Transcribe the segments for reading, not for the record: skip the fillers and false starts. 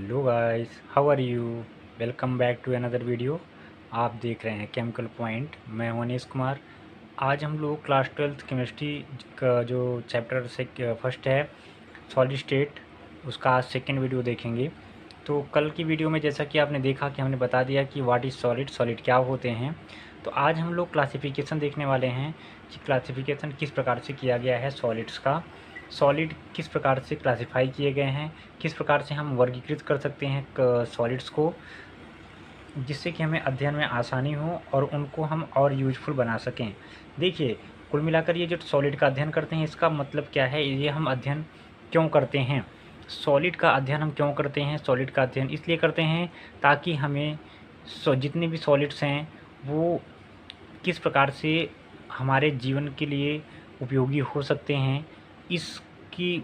Hello guys, how are you. Welcome back to another video. आप देख रहे हैं केमिकल पॉइंट। मैं हूं अनीश कुमार। आज हम लोग क्लास 12th केमिस्ट्री का जो चैप्टर से फर्स्ट है सॉलिड स्टेट, उसका आज सेकेंड वीडियो देखेंगे। तो कल की वीडियो में जैसा कि आपने देखा कि हमने बता दिया कि व्हाट इज़ सॉलिड, सॉलिड क्या होते हैं। तो आज हम लोग क्लासिफिकेशन देखने वाले हैं कि क्लासिफिकेशन किस प्रकार से किया गया है सॉलिड्स का। सॉलिड किस प्रकार से क्लासिफाई किए गए हैं, किस प्रकार से हम वर्गीकृत कर सकते हैं सॉलिड्स को, जिससे कि हमें अध्ययन में आसानी हो और उनको हम और यूजफुल बना सकें। देखिए, कुल मिलाकर ये जो सॉलिड का अध्ययन करते हैं इसका मतलब क्या है, ये हम अध्ययन क्यों करते हैं। सॉलिड का अध्ययन हम क्यों करते हैं, सॉलिड का अध्ययन इसलिए करते हैं ताकि हमें जितने भी सॉलिड्स हैं वो किस प्रकार से हमारे जीवन के लिए उपयोगी हो सकते हैं, इसकी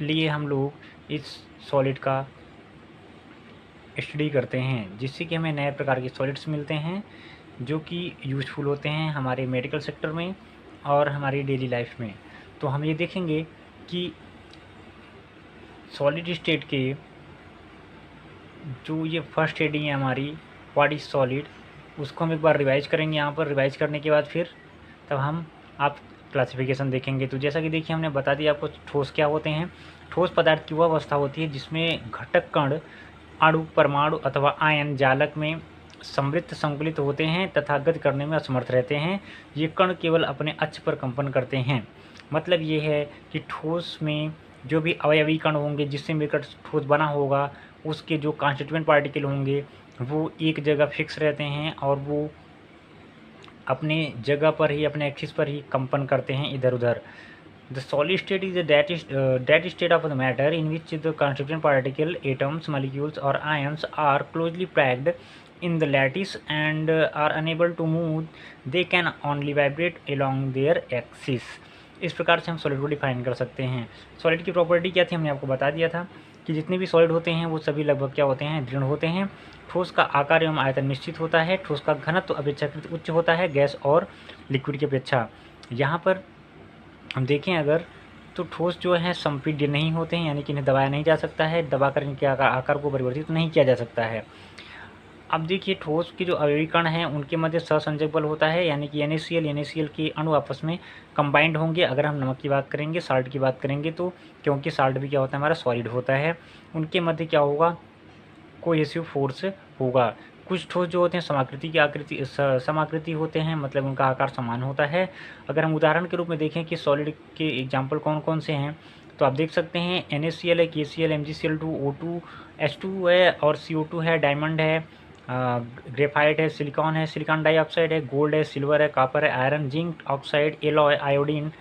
लिए हम लोग इस सॉलिड का स्टडी करते हैं, जिससे कि हमें नए प्रकार के सॉलिड्स मिलते हैं जो कि यूज़फुल होते हैं हमारे मेडिकल सेक्टर में और हमारी डेली लाइफ में। तो हम ये देखेंगे कि सॉलिड स्टेट के जो ये फर्स्ट हेडिंग है हमारी व्हाट इज़ सॉलिड, उसको हम एक बार रिवाइज करेंगे। यहाँ पर रिवाइज करने के बाद फिर तब हम आप क्लासिफिकेशन देखेंगे। तो जैसा कि देखिए हमने बता दिया आपको ठोस क्या होते हैं। ठोस पदार्थ की वह अवस्था होती है जिसमें घटक कण अणु, परमाणु अथवा आयन जालक में समृद्ध संकुलित होते हैं तथा गति करने में असमर्थ रहते हैं। ये कण केवल अपने अक्ष पर कंपन करते हैं। मतलब ये है कि ठोस में जो भी अवयवी कण होंगे जिससे मिलकर ठोस बना होगा, उसके जो कॉन्स्टिट्यूएंट पार्टिकल होंगे वो एक जगह फिक्स रहते हैं और वो अपने जगह पर ही, अपने एक्सिस पर ही कंपन करते हैं इधर उधर। The solid state is that state of the matter in which the constituent particle, atoms, molecules or ions are closely packed in the lattice and are unable to move. They can only vibrate along their axis. इस प्रकार से हम solid को define कर सकते हैं। Solid की property क्या थी, हमने आपको बता दिया था कि जितने भी सॉलिड होते हैं वो सभी लगभग क्या होते हैं, दृढ़ होते हैं। ठोस का आकार एवं आयतन निश्चित होता है। ठोस का घनत्व अपेक्षाकृत उच्च होता है गैस और लिक्विड की अपेक्षा। यहाँ पर हम देखें अगर, तो ठोस जो है संपीड्य नहीं होते हैं, यानी कि इन्हें दबाया नहीं जा सकता है, दबाकर इनके आकार को परिवर्तित नहीं किया जा सकता है। अब देखिए, ठोस के जो अवयवी कण हैं उनके मध्य सहसंजक बल होता है, यानी कि NaCl के अणु आपस में कंबाइंड होंगे। अगर हम नमक की बात करेंगे, साल्ट की बात करेंगे, तो क्योंकि साल्ट भी क्या होता है, हमारा सॉलिड होता है, उनके मध्य क्या होगा, कोहेसिव फोर्स होगा। कुछ ठोस जो होते हैं समाकृति की आकृति समाकृति होते हैं, मतलब उनका आकार समान होता है। अगर हम उदाहरण के रूप में देखें कि सॉलिड के एग्जाम्पल कौन कौन से हैं, तो आप देख सकते हैं NaCl है, KCl, MgCl2, O2, H2 है और CO2 है, डायमंड है, ग्रेफाइट है, सिलिकॉन है, सिलिकॉन डाइऑक्साइड है, गोल्ड है, सिल्वर है, कॉपर है, iron, zinc oxide, alloy, iodine,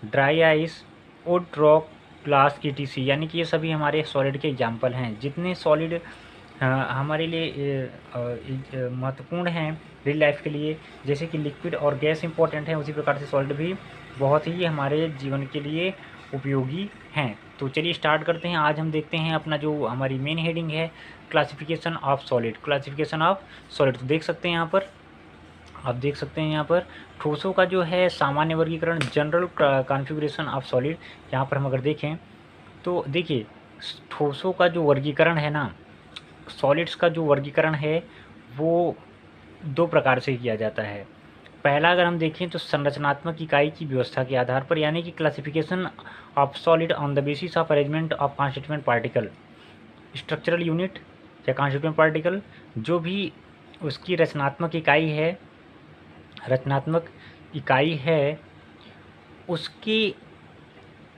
dry ice, would rock, glass, ETC, यानी कि ये सभी हमारे सॉलिड के एग्जाम्पल हैं। जितने सॉलिड हमारे लिए महत्वपूर्ण हैं डेली लाइफ के लिए, जैसे कि लिक्विड और गैस इंपॉर्टेंट है, उसी प्रकार से सॉलिड भी बहुत ही हमारे जीवन के लिए उपयोगी हैं। तो चलिए स्टार्ट करते हैं। आज हम देखते हैं अपना जो हमारी मेन हेडिंग है classification of solid, classification of solid. तो देख सकते हैं यहाँ पर, आप देख सकते हैं यहाँ पर ठोसों का जो है सामान्य वर्गीकरण, जनरल कॉन्फ़िगरेशन ऑफ सॉलिड। यहाँ पर हम अगर देखें तो देखिए, ठोसों का जो वर्गीकरण है ना, सॉलिड्स का जो वर्गीकरण है वो दो प्रकार से किया जाता है। पहला अगर हम देखें तो संरचनात्मक इकाई की व्यवस्था के आधार पर, यानी कि classification of solid on the basis of arrangement of constituent particle. Structural unit या कॉन्स्टिट्यूएंट पार्टिकल, जो भी उसकी रचनात्मक इकाई है उसकी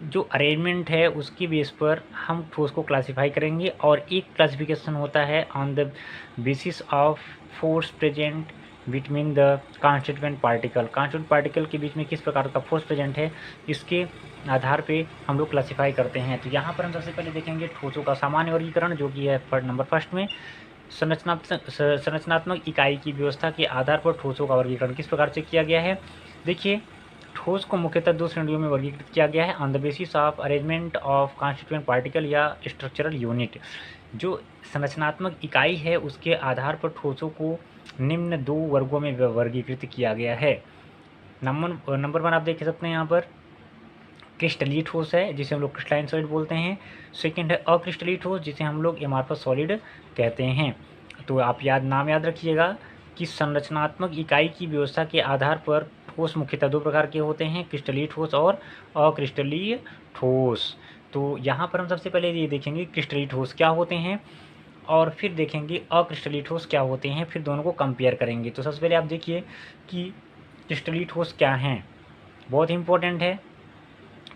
जो अरेंजमेंट है उसकी बेस पर हम ठोस को क्लासिफाई करेंगे। और एक क्लासिफिकेशन होता है on the basis of force present between the constituent particle. Constituent particle के बीच में किस प्रकार का फोर्स प्रेजेंट है, इसके आधार पे हम लोग क्लासिफाई करते हैं। तो यहाँ पर हम सबसे पहले देखेंगे ठोसों का सामान्य वर्गीकरण, जो कि है नंबर फर्स्ट में। संरचनात्मक इकाई की व्यवस्था के आधार पर ठोसों का वर्गीकरण किस प्रकार से किया गया है। देखिए, ठोस को मुख्यतः दो श्रेणियों में वर्गीकृत किया गया है, on the basis of arrangement of constituent particle या स्ट्रक्चरल यूनिट। जो संरचनात्मक इकाई है उसके आधार पर ठोसों को निम्न दो वर्गों में वर्गीकृत किया गया है। नंबर वन आप देख सकते हैं यहाँ पर क्रिस्टलीय ठोस है जिसे हम लोग क्रिस्टलाइन सॉलिड बोलते हैं। सेकंड है अक्रिस्टलीय ठोस जिसे हम लोग एमॉर्फस सॉलिड कहते हैं। तो आप नाम याद रखिएगा कि संरचनात्मक इकाई की व्यवस्था के आधार पर ठोस मुख्यतः दो प्रकार के होते हैं, क्रिस्टलीय ठोस और अक्रिस्टलीय ठोस। तो यहाँ पर हम सबसे पहले ये देखेंगे क्रिस्टलीय ठोस क्या होते हैं और फिर देखेंगे अक्रिस्टलीय ठोस क्या होते हैं, फिर दोनों को कंपेयर करेंगे। तो सबसे पहले आप देखिए कि क्रिस्टलीय ठोस क्या हैं, बहुत इंपॉर्टेंट है।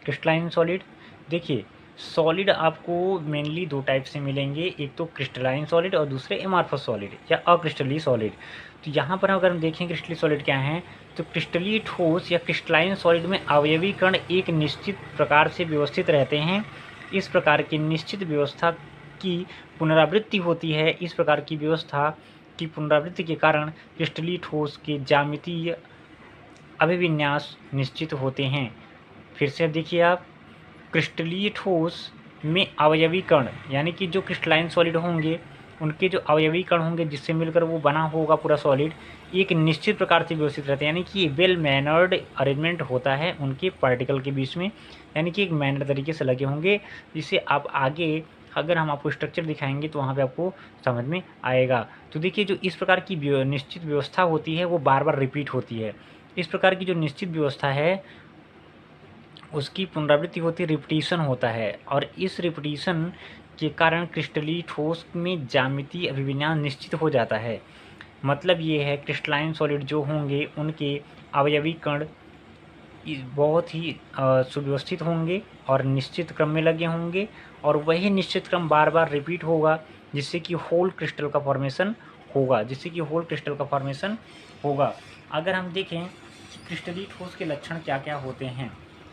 क्रिस्टलाइन सॉलिड, देखिए सॉलिड आपको मेनली दो टाइप से मिलेंगे, एक तो क्रिस्टलाइन सॉलिड और दूसरे एमॉर्फस सॉलिड या अक्रिस्टलीय सॉलिड। तो यहाँ पर अगर हम देखें क्रिस्टलीय सॉलिड क्या हैं, तो क्रिस्टलीय ठोस या क्रिस्टलाइन सॉलिड में अवयवी कण एक निश्चित प्रकार से व्यवस्थित रहते हैं। इस प्रकार की निश्चित व्यवस्था की पुनरावृत्ति होती है। इस प्रकार की व्यवस्था की पुनरावृत्ति के कारण क्रिस्टलीय ठोस के ज्यामितीय अभिविन्यास निश्चित होते हैं। फिर से देखिए आप, क्रिस्टलीय ठोस में अवयवी कण यानी कि जो क्रिस्टलाइन सॉलिड होंगे उनके जो अवयवी कण होंगे जिससे मिलकर वो बना होगा पूरा सॉलिड, एक निश्चित प्रकार से व्यवस्थित रहते हैं, यानी कि वेल मैनर्ड अरेंजमेंट होता है उनके पार्टिकल के बीच में, यानी कि एक मैनर तरीके से लगे होंगे, जिससे आप आगे अगर हम आपको स्ट्रक्चर दिखाएंगे तो वहाँ पे आपको समझ में आएगा। तो देखिए जो इस प्रकार की निश्चित व्यवस्था होती है वो बार बार रिपीट होती है। इस प्रकार की जो निश्चित व्यवस्था है उसकी पुनरावृत्ति होती है, रिपीटिशन होता है, और इस रिपीटिशन के कारण क्रिस्टलीय ठोस में ज्यामितीय अभिविन्यास निश्चित हो जाता है। मतलब ये है क्रिस्टलाइन सॉलिड जो होंगे उनके अवयवी कण बहुत ही सुव्यवस्थित होंगे और निश्चित क्रम में लगे होंगे, और वही निश्चित क्रम बार बार रिपीट होगा जिससे कि होल क्रिस्टल का फॉर्मेशन होगा। अगर हम देखें कि क्रिस्टलीय ठोस के लक्षण क्या क्या होते हैं,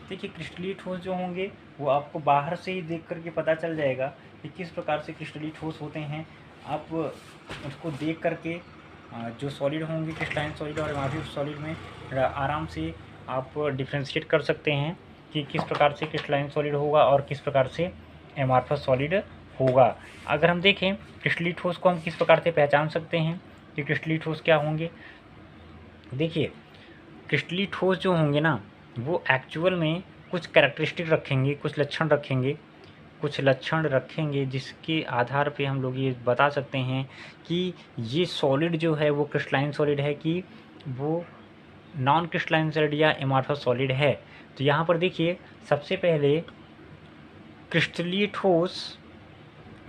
देखिए क्रिस्टलीय ठोस जो होंगे वो आपको बाहर से ही देख करके पता चल जाएगा कि किस प्रकार से क्रिस्टलीय ठोस होते हैं। आप उसको देख करके जो सॉलिड होंगे क्रिस्टलाइन सॉलिड और एमॉर्फस सॉलिड में आराम से आप डिफ्रेंशिएट कर सकते हैं कि किस प्रकार से क्रिस्टलाइन सॉलिड होगा और किस प्रकार से एमॉर्फस सॉलिड होगा। अगर हम देखें क्रिस्टलीय ठोस को हम किस प्रकार से पहचान सकते हैं कि क्रिस्टलीय ठोस क्या होंगे, देखिए क्रिस्टलीय ठोस जो होंगे ना वो एक्चुअल में कुछ कैरेक्टरिस्टिक रखेंगे, कुछ लक्षण रखेंगे जिसके आधार पे हम लोग ये बता सकते हैं कि ये सॉलिड जो है वो क्रिस्टलाइन सॉलिड है कि वो नॉन क्रिस्टलाइन सॉलिड या एमॉर्फस सॉलिड है। तो यहाँ पर देखिए सबसे पहले क्रिस्टलीय ठोस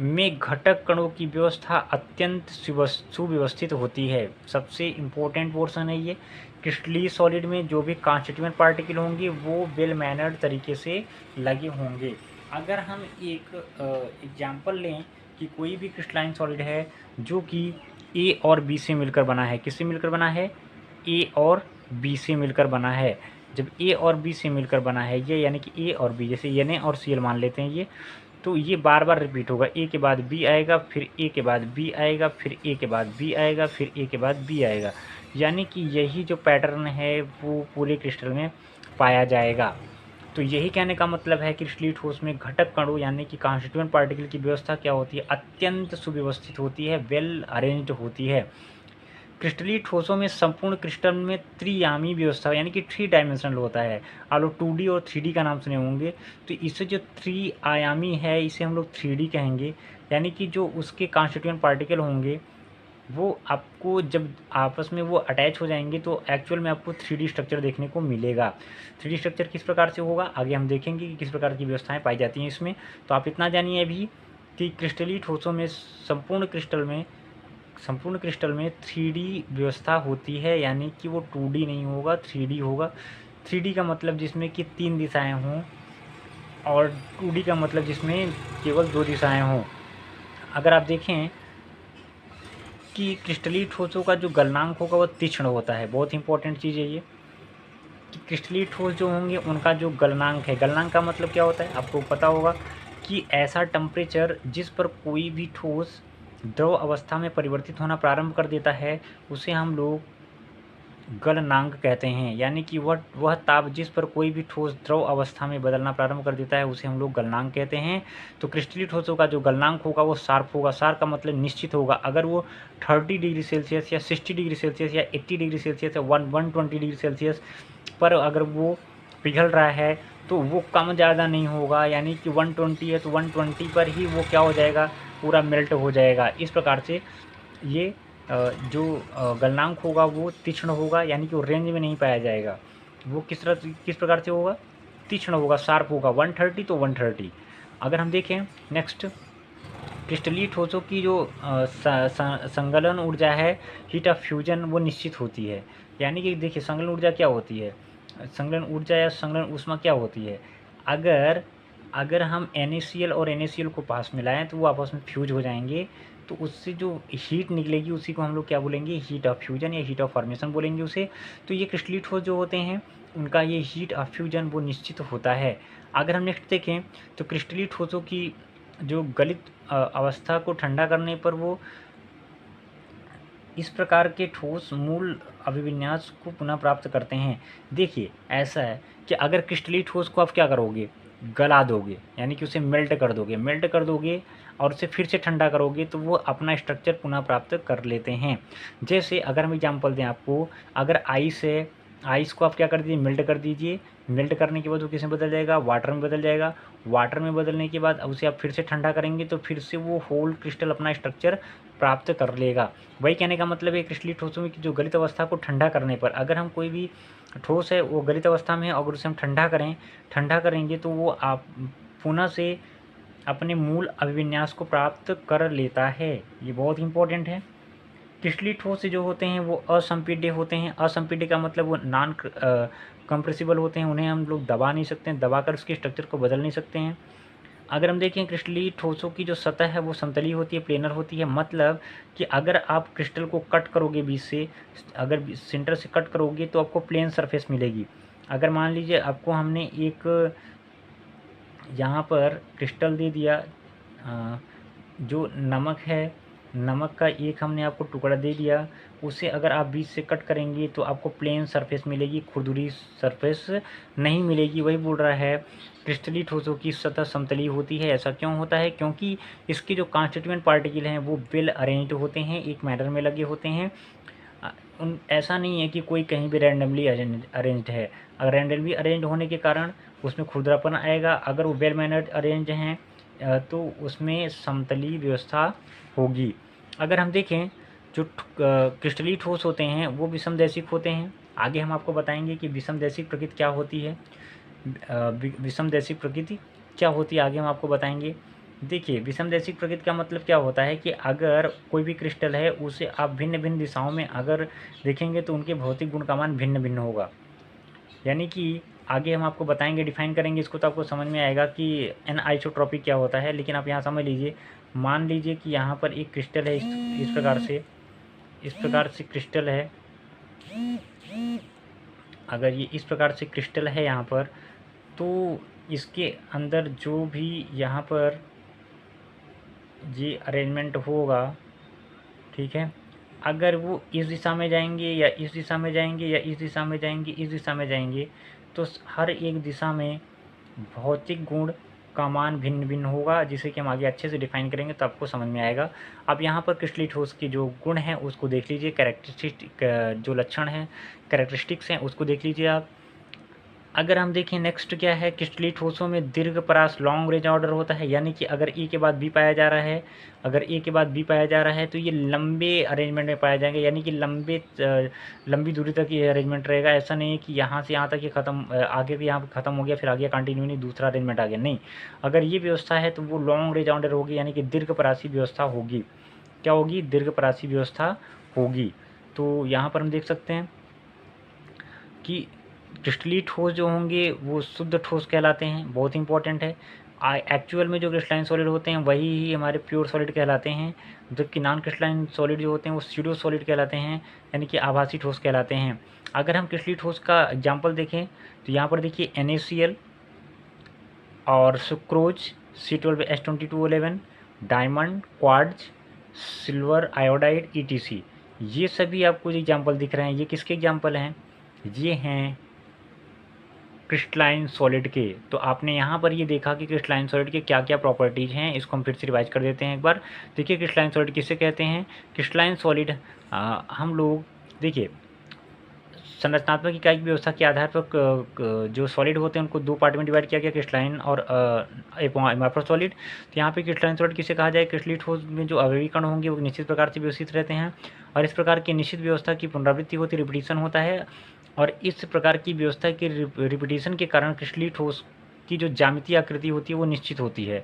में घटक कणों की व्यवस्था अत्यंत सुव्यवस्थित होती है। सबसे इम्पोर्टेंट पोर्शन है ये। क्रिस्टलीय सॉलिड में जो भी कॉन्स्टिट्यूएंट पार्टिकल होंगे वो वेल मैनर्ड तरीके से लगे होंगे। अगर हम एक एग्जांपल लें कि कोई भी क्रिस्टलाइन सॉलिड है जो कि ए और बी से मिलकर बना है, किससे मिलकर बना है, ए और बी से मिलकर बना है। जब ए और बी से मिलकर बना है ये, यानी कि ए और बी, जैसे एन ए और सी एल मान लेते हैं ये, तो ये बार बार रिपीट होगा। ए के बाद बी आएगा, फिर ए के बाद बी आएगा, फिर ए के बाद बी आएगा, फिर ए के बाद बी आएगा, यानी कि यही जो पैटर्न है वो पूरे क्रिस्टल में पाया जाएगा। तो यही कहने का मतलब है कि क्रिस्टलीय ठोस में घटक कणों यानी कि कॉन्स्टिट्यूएंट पार्टिकल की व्यवस्था क्या होती है, अत्यंत सुव्यवस्थित होती है, वेल अरेंज्ड होती है। क्रिस्टलीय ठोसों में संपूर्ण क्रिस्टल में त्रियामी व्यवस्था यानी कि 3 डायमेंशनल होता है। आप लोग 2D और 3D का नाम सुने होंगे, तो इससे जो 3 आयामी है इसे हम लोग 3D कहेंगे, यानी कि जो उसके कॉन्स्टिट्यूएंट पार्टिकल होंगे वो आपको जब आपस में वो अटैच हो जाएंगे तो एक्चुअल में आपको 3D स्ट्रक्चर देखने को मिलेगा। 3D स्ट्रक्चर किस प्रकार से होगा आगे हम देखेंगे कि किस प्रकार की व्यवस्थाएं पाई जाती हैं इसमें। तो आप इतना जानिए अभी कि क्रिस्टलीय ठोसों में संपूर्ण क्रिस्टल में 3D व्यवस्था होती है, यानी कि वो 2D नहीं होगा, 3D होगा। 3D का मतलब जिसमें कि 3 दिशाएं हों और 2D का मतलब जिसमें केवल 2 दिशाएं हों। अगर आप देखें कि क्रिस्टलीय ठोसों का जो गलनांक होगा वो तीक्ष्ण होता है, बहुत इंपॉर्टेंट चीज़ है ये कि क्रिस्टलीय ठोस जो होंगे उनका जो गलनांक है, गलनांक का मतलब क्या होता है आपको पता होगा कि ऐसा टेम्परेचर जिस पर कोई भी ठोस द्रव अवस्था में परिवर्तित होना प्रारंभ कर देता है उसे हम लोग गलनांक कहते हैं, यानी कि वह ताप जिस पर कोई भी ठोस द्रव अवस्था में बदलना प्रारंभ कर देता है उसे हम लोग गलनांक कहते हैं। तो क्रिस्टलीय ठोसों का जो गलनांक होगा वो शार्प होगा। शार्प का मतलब निश्चित होगा। अगर वो 30 डिग्री सेल्सियस या 60 डिग्री सेल्सियस या 80 डिग्री सेल्सियस या 120 डिग्री सेल्सियस पर अगर वो पिघल रहा है तो वो कम ज़्यादा नहीं होगा, यानी कि 120 है तो 120 पर ही वो क्या हो जाएगा, पूरा मेल्ट हो जाएगा। इस प्रकार से ये जो गलनांक होगा वो तीक्ष्ण होगा, यानी कि वो रेंज में नहीं पाया जाएगा। वो किस प्रकार से होगा, तीक्ष्ण होगा, शार्प होगा। 130 तो 130। अगर हम देखें नेक्स्ट, क्रिस्टलीय ठोसों की जो संगलन ऊर्जा है, हीट ऑफ फ्यूजन, वो निश्चित होती है। यानी कि देखिए संगलन ऊर्जा क्या होती है, संगलन ऊर्जा या संगलन ऊष्मा क्या होती है, अगर अगर हम NaCl और NaCl को पास मिलाएं तो वो आपस में फ्यूज हो जाएंगे, तो उससे जो हीट निकलेगी उसी को हम लोग क्या बोलेंगे, हीट ऑफ फ्यूजन या हीट ऑफ फॉर्मेशन बोलेंगे उसे। तो ये क्रिस्टलीय ठोस जो होते हैं उनका ये हीट ऑफ फ्यूजन वो निश्चित होता है। अगर हम नेक्स्ट देखें तो क्रिस्टलीय ठोसों की जो गलित अवस्था को ठंडा करने पर वो इस प्रकार के ठोस मूल अभिविन्यास को पुनः प्राप्त करते हैं। देखिए ऐसा है कि अगर क्रिस्टलीय ठोस को आप क्या करोगे, गला दोगे, यानी कि उसे मेल्ट कर दोगे और उसे फिर से ठंडा करोगे तो वो अपना स्ट्रक्चर पुनः प्राप्त कर लेते हैं। जैसे अगर हम एग्जांपल दें आपको, अगर आइस है, आइस को आप क्या कर दीजिए, मेल्ट कर दीजिए। मेल्ट करने के बाद वो किस में बदल जाएगा, वाटर में बदल जाएगा। वाटर में बदलने के बाद उसे आप फिर से ठंडा करेंगे तो फिर से वो होल क्रिस्टल अपना स्ट्रक्चर प्राप्त कर लेगा। वही कहने का मतलब है क्रिस्टलीय ठोसों में कि जो गलित अवस्था को ठंडा करने पर, अगर हम कोई भी ठोस है वो गलित अवस्था में है, अगर उसे हम ठंडा करेंगे तो वो आप पुनः से अपने मूल अभिविन्यास को प्राप्त कर लेता है। ये बहुत इंपॉर्टेंट है। क्रिस्टलीय ठोस जो होते हैं वो असंपीड्य होते हैं। असंपीड्य का मतलब वो नॉन कंप्रेसिबल होते हैं, उन्हें हम लोग दबा नहीं सकते हैं, दबाकर उसके स्ट्रक्चर को बदल नहीं सकते हैं। अगर हम देखें क्रिस्टलीय ठोसों की जो सतह है वो समतलीय होती है, प्लेनर होती है। मतलब कि अगर आप क्रिस्टल को कट करोगे बीच से, अगर सेंटर से कट करोगे तो आपको प्लेन सरफेस मिलेगी। अगर मान लीजिए आपको हमने एक यहाँ पर क्रिस्टल दे दिया, जो नमक है, नमक का एक हमने आपको टुकड़ा दे दिया, उसे अगर आप बीच से कट करेंगे तो आपको प्लेन सरफेस मिलेगी, खुरदुरी सरफेस नहीं मिलेगी। वही बोल रहा है क्रिस्टलीय ठोसों की सतह समतलीय होती है। ऐसा क्यों होता है, क्योंकि इसके जो कॉन्स्टिट्यूएंट पार्टिकल हैं वो वेल अरेंज्ड होते हैं, एक मैटर में लगे होते हैं। ऐसा नहीं है कि कोई कहीं भी रैंडमली अरेंज्ड है। अगर रैंडमली अरेंज होने के कारण उसमें खुरदरापन आएगा, अगर वो वेल मैनर्ड अरेंज हैं तो उसमें समतलीय व्यवस्था होगी। अगर हम देखें जो क्रिस्टलीय ठोस होते हैं वो विषमदैशिक होते हैं। आगे हम आपको बताएंगे कि विषमदैशिक प्रकृति क्या होती है, विषमदैशिक प्रकृति क्या होती है, आगे हम आपको बताएंगे। देखिए विषमदैशिक प्रकृति का मतलब क्या होता है कि अगर कोई भी क्रिस्टल है उसे आप भिन्न भिन्न दिशाओं में अगर देखेंगे तो उनके भौतिक गुण का मान भिन्न भिन्न होगा। यानी कि आगे हम आपको बताएंगे, डिफाइन करेंगे इसको, तो आपको समझ में आएगा कि एनआइसोट्रॉपिक क्या होता है। लेकिन आप यहाँ समझ लीजिए, मान लीजिए कि यहाँ पर एक क्रिस्टल है, इस प्रकार से क्रिस्टल है। अगर ये इस प्रकार से क्रिस्टल है यहाँ पर, तो इसके अंदर जो भी यहाँ पर ये अरेंजमेंट होगा, ठीक है, अगर वो इस दिशा में जाएंगे या इस दिशा में जाएंगे या इस दिशा में जाएंगे, इस दिशा में जाएंगे, तो हर एक दिशा में भौतिक गुण का मान भिन्न भिन्न होगा, जिसे कि हम आगे अच्छे से डिफाइन करेंगे तो आपको समझ में आएगा। अब यहाँ पर क्रिस्टलीय ठोस के जो गुण हैं उसको देख लीजिए, कैरेक्टरिस्टिक जो लक्षण हैं, कैरेक्टरिस्टिक्स हैं, उसको देख लीजिए आप। अगर हम देखें नेक्स्ट क्या है, क्रिस्टलीय ठोसों में दीर्घ परास लॉन्ग रेंज ऑर्डर होता है। यानी कि अगर ए के बाद बी पाया जा रहा है, अगर ए के बाद बी पाया जा रहा है तो ये लंबे अरेंजमेंट में पाया जाएगा, यानी कि लंबी दूरी तक ये अरेंजमेंट रहेगा। ऐसा नहीं है कि यहाँ से यहाँ तक ये खत्म, आगे भी यहाँ पर खत्म हो गया फिर आगे कंटिन्यू नहीं, दूसरा अरेंजमेंट आ गया, नहीं। अगर ये व्यवस्था है तो वो लॉन्ग रेंज ऑर्डर होगी, यानी कि दीर्घ परासी व्यवस्था होगी। क्या होगी, दीर्घ परासी व्यवस्था होगी। तो यहाँ पर हम देख सकते हैं कि क्रिस्टलीय ठोस जो होंगे वो शुद्ध ठोस कहलाते हैं, बहुत इंपॉर्टेंट है। एक्चुअल में जो क्रिस्टलाइन सॉलिड होते हैं वही ही हमारे प्योर सॉलिड कहलाते हैं, जबकि नॉन क्रिस्टलाइन सॉलिड जो होते हैं वो स्यूडो सॉलिड कहलाते हैं, यानी कि आभासी ठोस कहलाते हैं। अगर हम क्रिस्टलीय ठोस का एग्जाम्पल देखें तो यहाँ पर देखिए NaCl और sucrose C12H22O11, diamond, quartz, silver iodide, ETC, ये सभी आपको जो एग्जाम्पल दिख रहे हैं ये किसके एग्जाम्पल हैं, ये हैं क्रिस्टलाइन सॉलिड के। तो आपने यहाँ पर ये देखा कि क्रिस्टलाइन सॉलिड के क्या क्या प्रॉपर्टीज़ हैं, इसको हम फिर से रिवाइज कर देते हैं एक बार। देखिए क्रिस्टलाइन सॉलिड किसे कहते हैं, क्रिस्टलाइन सॉलिड हम लोग देखिए संरचनात्मक इकाई की व्यवस्था के आधार पर जो सॉलिड होते हैं उनको दो पार्ट में डिवाइड किया गया, क्रिस्टलाइन और एमॉर्फस सॉलिड। तो यहाँ पे क्रिस्टलाइन सॉलिड किसे कहा जाए, क्रिस्टलीय ठोस में जो अवयवी कण होंगे वो निश्चित प्रकार से व्यवस्थित रहते हैं और इस प्रकार की निश्चित व्यवस्था की पुनरावृत्ति होती, रिपीटिशन होता है और इस प्रकार की व्यवस्था की रिपीटिशन के कारण क्रिस्टलीय ठोस की जो ज्यामितीय आकृति होती है वो निश्चित होती है।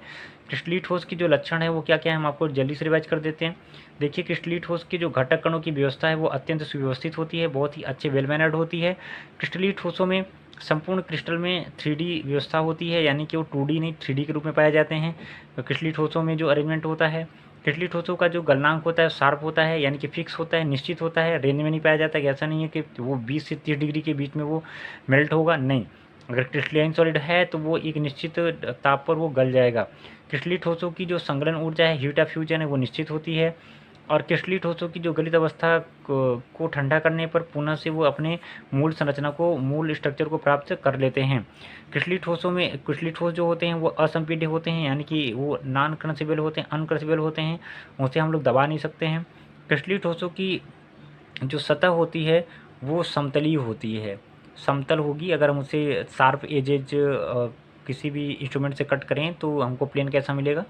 क्रिस्टलीय ठोस की जो लक्षण है वो क्या क्या है, हम आपको जल्दी से रिवाइज कर देते हैं। देखिए, क्रिस्टलीय ठोस की जो घटक कणों की व्यवस्था है वो अत्यंत सुव्यवस्थित होती है, बहुत ही अच्छे वेल मैनर्ड होती है। क्रिस्टलीय ठोसों में संपूर्ण क्रिस्टल में 3D व्यवस्था होती है, यानी कि वो 2D नहीं 3D के रूप में पाए जाते हैं। तो क्रिस्टलीय ठोसों में जो अरेंजमेंट होता है, क्रिस्टलीय ठोसों का जो गलनांक होता है शार्प होता है, यानी कि फिक्स होता है, निश्चित होता है, रेंज में नहीं पाया जाता है। ऐसा नहीं है कि वो 20 से 30 डिग्री के बीच में वो मेल्ट होगा, नहीं। अगर क्रिस्टलाइन सॉलिड है तो वो एक निश्चित ताप पर वो गल जाएगा। क्रिस्टलीय ठोसों की जो संगलन ऊर्जा है, हीट ऑफ फ्यूजन है, वो निश्चित होती है और क्रिस्टलीय ठोसों की जो गलित अवस्था को ठंडा करने पर पुनः से वो अपने मूल संरचना को, मूल स्ट्रक्चर को प्राप्त कर लेते हैं। क्रिस्टलीय ठोसों में क्रिस्टलीय ठोस जो होते हैं वो असंपीड्य होते हैं, यानी कि वो नॉन क्रशिबल होते हैं, अनक्रशिबल होते हैं, उसे हम लोग दबा नहीं सकते हैं। क्रिस्टलीय ठोसों की जो सतह होती है वो समतलीय होती है, समतल होगी। अगर हम उसे शार्प एजेज किसी भी इंस्ट्रूमेंट से कट करें तो हमको प्लेन कैसा मिलेगा,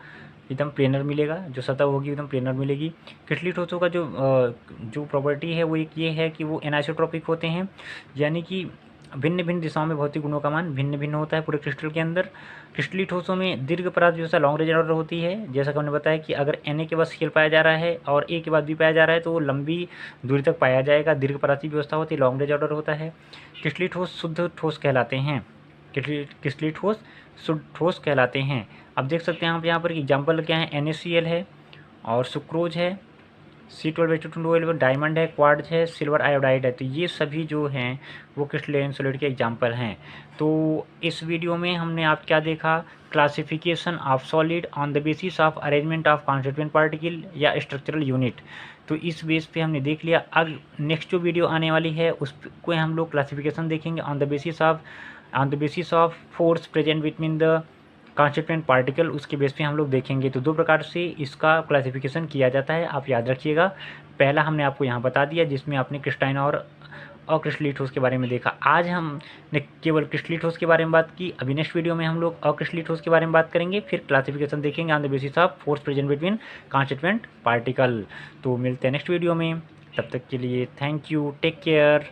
एकदम प्लेनर मिलेगा, जो सतह होगी एकदम प्लेनर मिलेगी। क्रिस्टलीय ठोसों का जो प्रॉपर्टी है वो एक ये है कि वो एनाइसोट्रॉपिक होते हैं, यानी कि भिन्न भिन्न दिशाओं में भौतिक गुणों का मान भिन्न भिन्न होता है पूरे क्रिस्टल के अंदर। क्रिस्टलीय ठोसों में दीर्घ परास व्यवस्था लॉन्ग रेंज ऑर्डर होती है, जैसा कि हमने बताया कि अगर Na के बाद Cl पाया जा रहा है और A के बाद B पाया जा रहा है तो वो लंबी दूरी तक पाया जाएगा, दीर्घ परासी व्यवस्था होती है, लॉन्ग रेंज ऑर्डर होता है। क्रिस्टलीय ठोस शुद्ध ठोस कहलाते हैं, क्रिस्टलीय ठोस शुद्ध ठोस कहलाते हैं। अब देख सकते हैं आप यहाँ पर एग्जाम्पल क्या है, NaCl है और सुक्रोज है, C12H12O, डायमंड है, क्वार्ट्ज है, सिल्वर आयोडाइड है। तो ये सभी जो हैं वो क्रिस्टलाइन सॉलिड के एग्जाम्पल हैं। तो इस वीडियो में हमने आप क्या देखा, classification of solid on the basis of arrangement of constituent particle या स्ट्रक्चरल यूनिट। तो इस बेस पे हमने देख लिया। अब नेक्स्ट जो वीडियो आने वाली है उसको हम लोग क्लासिफिकेशन देखेंगे on the basis of force present between the constituent particle, उसके बेस पे हम लोग देखेंगे। तो दो प्रकार से इसका क्लासिफिकेशन किया जाता है, आप याद रखिएगा। पहला हमने आपको यहाँ बता दिया जिसमें आपने क्रिस्टलाइन और अक्रिस्टलीय ठोस के बारे में देखा। आज हमने केवल क्रिस्टलीय ठोस के बारे में बात की, अभी नेक्स्ट वीडियो में हम लोग अक्रिस्टलीय ठोस के बारे में बात करेंगे, फिर क्लासिफिकेशन देखेंगे on the basis of force present between constituent particle. तो मिलते हैं नेक्स्ट वीडियो में, तब तक के लिए थैंक यू, टेक केयर।